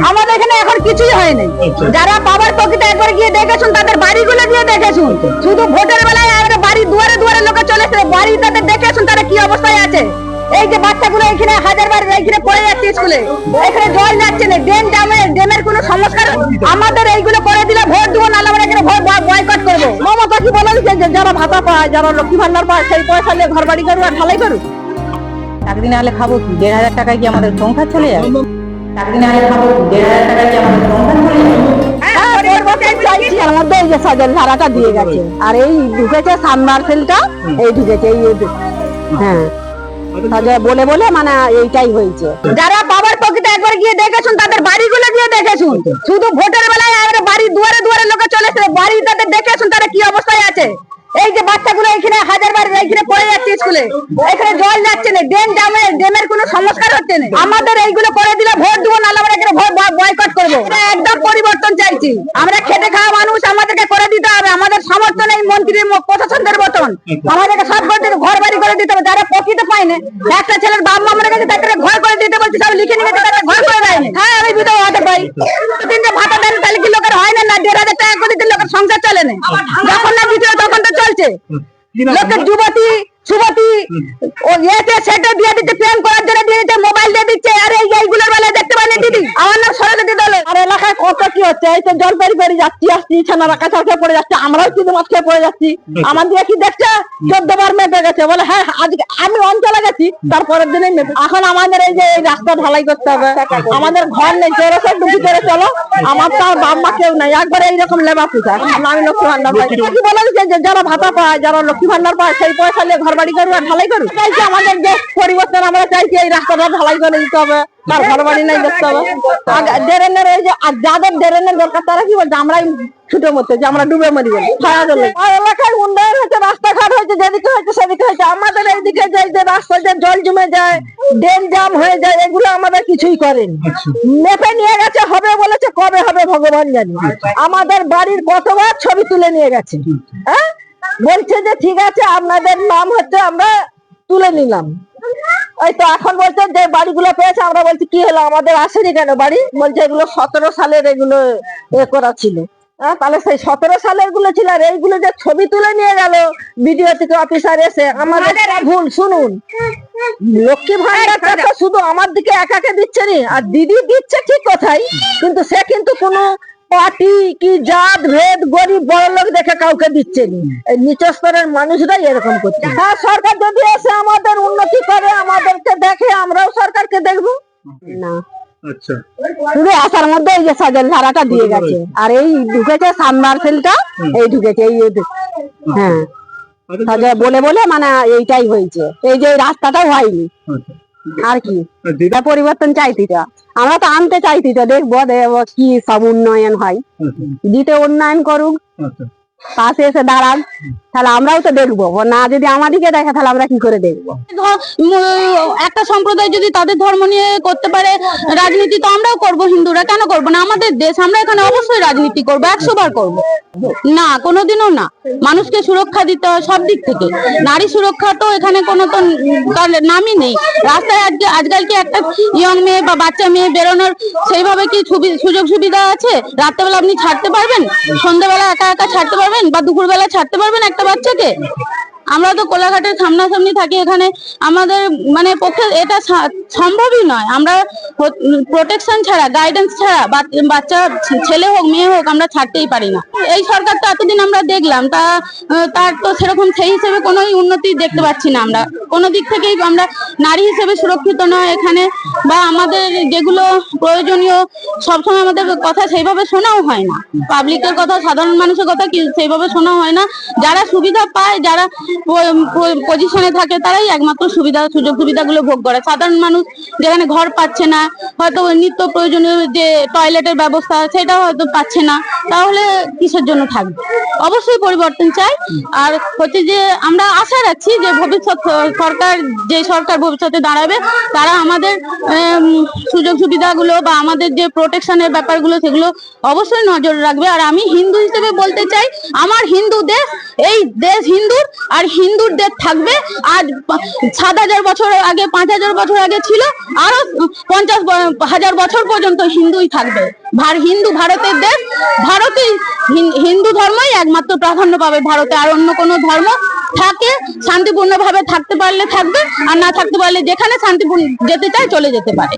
আমাদের এখানে এখন কিছুই হয়নি। যারা পাওয়ার প্রকৃত একবার গিয়ে দেখেছেন তাদের বাড়িগুলো গিয়ে দেখেছেন, শুধু ভোটের বেলায় বাড়ি দুয়ারে দুয়ারে লোকে চলেছে, বাড়ি তাদের দেখেছেন তারা কি অবস্থায় আছে। এই যে বাচ্চাগুলো এখানে হাজার বার এখানে পড়ে যাচ্ছে স্কুলে, এখানে জল যাচ্ছে না, ড্রেনের কোনো সংস্কার আমাদের এইগুলো করে দিলে ভোট দেবো, নাহলে আমরা এখানে ভোট বয়কট করবো। মমতা কি বলে যে যারা ভাতা পায়, যারা লক্ষ্মী ভান্ডার পায়, সেই পয়সা নিয়ে ঘর বাড়ি করবো আর ঢালাই করুক। চাকরি না হলে খাবো কি? 1,500 টাকায় কি আমাদের সংসার চলে যাবে? চাকরি না হলে খাবো কি? 1,500 টাকায় কি আমাদের সংসার চলে যাবে? মধ্যে এই যে সজল ধারাটা দিয়ে গেছে, আর এই ঢুকেছে সাবমার্সেলটা, এই ঢুকেছে এই হ্যাঁ বলে বলে মানে এইটাই হয়েছে। যারা পাওয়ার প্রকৃত একবার গিয়ে দেখেছেন তাদের বাড়িগুলো গিয়ে দেখেছেন, শুধু ভোটের বেলায় বাড়ি দুয়ারে দুয়ারে লোকে চলেছে, বাড়ি তাদের দেখেছেন তারা কি অবস্থায় আছে। এই যে বাচ্চাগুলো এখানে হাজার বার এখানে পড়ে যাচ্ছে স্কুলে, এখানে জল যাচ্ছে না, ড্রেনের কোনো সংস্কার হচ্ছে না। আমাদের এইগুলো করে দিলে ভোট দেবো, নাহলে আমরা এখানে ভোট বয়কট করবো। একদম পরিবর্তন চাইছি আমরা, খেটে খাওয়া মানুষ, আমাদেরকে করে দিতে হবে। আমাদের সমর্থন এই মন্ত্রী প্রশাসনদের মতন আমাদেরকে সব করতে ঘর বাড়ি করে দিতে হবে। যারা প্রকৃত পায়নি, একটা ছেলের বাপ মা মরে গেছে তাকে ঘর করে দিতে বলছি, সব লিখে নিয়ে গেছে, ঘর করে দেয়নি। হ্যাঁ আমি বিধবা হতে পাই, তিনটে ভাতা দেন, তাহলে কি লোকের হয় না? 1,500 টাকা করে দিতে লোকের সংসার চলে না। যখন না দিতে তখন তো চলছে। লোকের যুবতী সুবতী ও এসে সেটা দিয়ে দিচ্ছে, প্রেম করার জন্য দিয়ে দিচ্ছে, মোবাইল দিয়ে দিচ্ছে। আর এইগুলোর বেলায় দেখতে পাইনি দিদি, আমার নাম সরস্বতী দলে। আর এলাকায় কত কি হচ্ছে, এই তো জল পারি পারি যাচ্ছি আসছি, ছানারা কাঁচা খেয়ে পড়ে যাচ্ছে, আমরাও কিন্তু মাছ খেয়ে পড়ে যাচ্ছি। আমার দিয়ে কি দেখছে 14 বার মেপে গেছে, বলে হ্যাঁ আজকে আমি অঞ্চলে গেছি, তারপরের দিনই মেপে। এখন আমাদের এই যে এই রাস্তা ঢালাই করতে হবে, আমাদের ঘর নেই, চোরসে ডুবি করে চলো, আমার তো আর বাপ মা কেউ নাই, একবার এইরকম লেবা পুষা। আমি লক্ষ্মী ভান্ডার পাই, কি বলে যে যারা ভাতা পায়, যারা লক্ষ্মী ভান্ডার পায়, সেই পয়সা নিয়ে ঘর বাড়ি করবো আর ঢালাই করুক। চাইছি আমাদের যে পরিবর্তন, আমরা চাইছি এই রাস্তাটা ঢালাই করে দিতে হবে, তার ঘর বাড়ি নাই দেখতে হবে। ড্রেনের এই যে যাদের ড্রেনের দরকার তারা কি বলছে, আমরাই ছুটে মরতে যে আমরা ডুবে মরি বলে। এলাকায় উন্নয়ন হয়েছে, রাস্তাঘাট হয়েছে, যেদিকে হয়েছে সেদিকে হয়েছে। আমাদের এইদিকে যে রাস্তা যে জল জমে যায়, ড্রেন জাম হয়ে যায়, এগুলো আমাদের কিছুই করেনি। মেপে নিয়ে গেছে, হবে বলেছে, কবে হবে ভগবান জানি। আমাদের বাড়ির কতবার ছবি তুলে নিয়ে গেছে, হ্যাঁ বলছে যে ঠিক আছে আপনাদের নাম হচ্ছে আমরা তুলে নিলাম। ওই তো এখন বলছে যে বাড়িগুলো পেয়েছে, আমরা বলছি কি হলো আমাদের আসেনি কেন বাড়ি? বলছে এগুলো 17 সালের এগুলো করা ছিল। তাহলে সেই 17 সালের গুলো ছিল, আর এইগুলো যে ছবি তুলে নিয়ে গেল বিডিও থেকে অফিসার এসে, আমাদের ভুল। শুনুন, লক্ষ্মী ভান্ডারটা শুধু আমার দিকে একাকে দিচ্ছে নি, আর দিদি দিচ্ছে ঠিক কথাই, কিন্তু সে কিন্তু কোনো পার্টি কি জাত ভেদ গরিব বড় লোক দেখে কাউকে দিচ্ছে না, নিচু স্তরের মানুষরাই এরকম করছে। হ্যাঁ সরকার যদি এসে আমাদের উন্নতি করে, আমাদেরকে দেখে, আমরাও সরকারকে দেখবো না। আচ্ছা, শুধু আসার মধ্যে এই যে সজল ধারাটা দিয়ে গেছে, আর এই ঢুকেছে সাবমার্সেলটা, এই ঢুকেছে এই হ্যাঁ সজল বলে বলে মানে এইটাই হয়েছে। এই যে রাস্তাটাও হয়নি, আর কি পরিবর্তন চাইছি তো আমরা, তো আনতে চাইছি তো, দেখবো কি সব উন্নয়ন হয়, দিতে উন্নয়ন করুক, পাশে এসে দাঁড়ান, তাহলে আমরাও তো দেখবো না। যদি আমাদেরকে দেখে তাহলে আমরা কি করে দেখবো? একটা সম্প্রদায় যদি তাদের ধর্ম নিয়ে করতে পারে রাজনীতি, তো আমরাও করবো, হিন্দুরা কেন করবো না? আমাদের দেশ, আমরা এখানে অবশ্যই রাজনীতি করবো, 100 বার করবো না, কোনোদিনও না। মানুষকে সুরক্ষা দিতে হয় সব দিক থেকে, নারী সুরক্ষা তো এখানে কোনো তো নামই নেই। রাস্তায় আজকাল কি একটা ইয়ং মেয়ে বা বাচ্চা মেয়ে বেরোনোর সেইভাবে কি সুযোগ সুবিধা আছে? রাত্রেবেলা আপনি ছাড়তে পারবেন? সন্ধ্যাবেলা একা একা ছাড়তে পারবেন? বা দুপুরবেলা ছাড়তে পারবেন একটা বাচ্চাকে? আমরা তো কোলাঘাটের সামনাসামনি থাকি, এখানে আমাদের মানে পক্ষে এটা সম্ভবই নয়। আমরা প্রোটেকশন ছাড়া, গাইডেন্স ছাড়া বাচ্চা ছেলে হোক মেয়ে হোক আমরা ছাড়তেই পারি না। এই সরকার তো এতদিন আমরা দেখলাম, তার তো সেরকম সেই হিসেবে কোনো উন্নতি দেখতে পাচ্ছি না। আমরা কোনো দিক থেকেই আমরা নারী হিসেবে সুরক্ষিত নয় এখানে, বা আমাদের যেগুলো প্রয়োজনীয় সবসময় আমাদের কথা সেইভাবে শোনাও হয় না। পাবলিকের কথা, সাধারণ মানুষের কথা সেইভাবে শোনা হয় না। যারা সুবিধা পায়, যারা পজিশনে থাকে, তারাই একমাত্র সুযোগ সুবিধাগুলো ভোগ করে। সাধারণ মানুষ যেখানে ঘর পাচ্ছে না, হয়তো নিত্য প্রয়োজনীয় যে টয়লেটের ব্যবস্থা সেটাও হয়তো পাচ্ছে না, তাহলে কিসের জন্য থাকবে? অবশ্যই পরিবর্তন চাই। আর হচ্ছে যে আমরা আশা রাখছি যে ভবিষ্যৎ সরকার, যে সরকার ভবিষ্যতে দাঁড়াবে, তারা আমাদের সুযোগ সুবিধাগুলো বা আমাদের যে প্রোটেকশনের ব্যাপারগুলো সেগুলো অবশ্যই নজর রাখবে। আর আমি হিন্দু হিসেবে বলতে চাই, আমার হিন্দু দেশ, এই দেশ হিন্দুর, আর হিন্দুর দেশ থাকবে। আজ 7,000 বছর আগে, 5,000 বছর আগে ছিল, আরো 50,000 বছর পর্যন্ত হিন্দুই থাকবে। হিন্দু ভারতের দেশ, ভারতে হিন্দু ধর্মই একমাত্র প্রাধান্য পাবে ভারতে। আর অন্য কোনো ধর্ম থাকে, শান্তিপূর্ণভাবে থাকতে পারলে থাকবে, আর না থাকতে পারলে যেখানে শান্তিপূর্ণ যেতে চায় চলে যেতে পারে।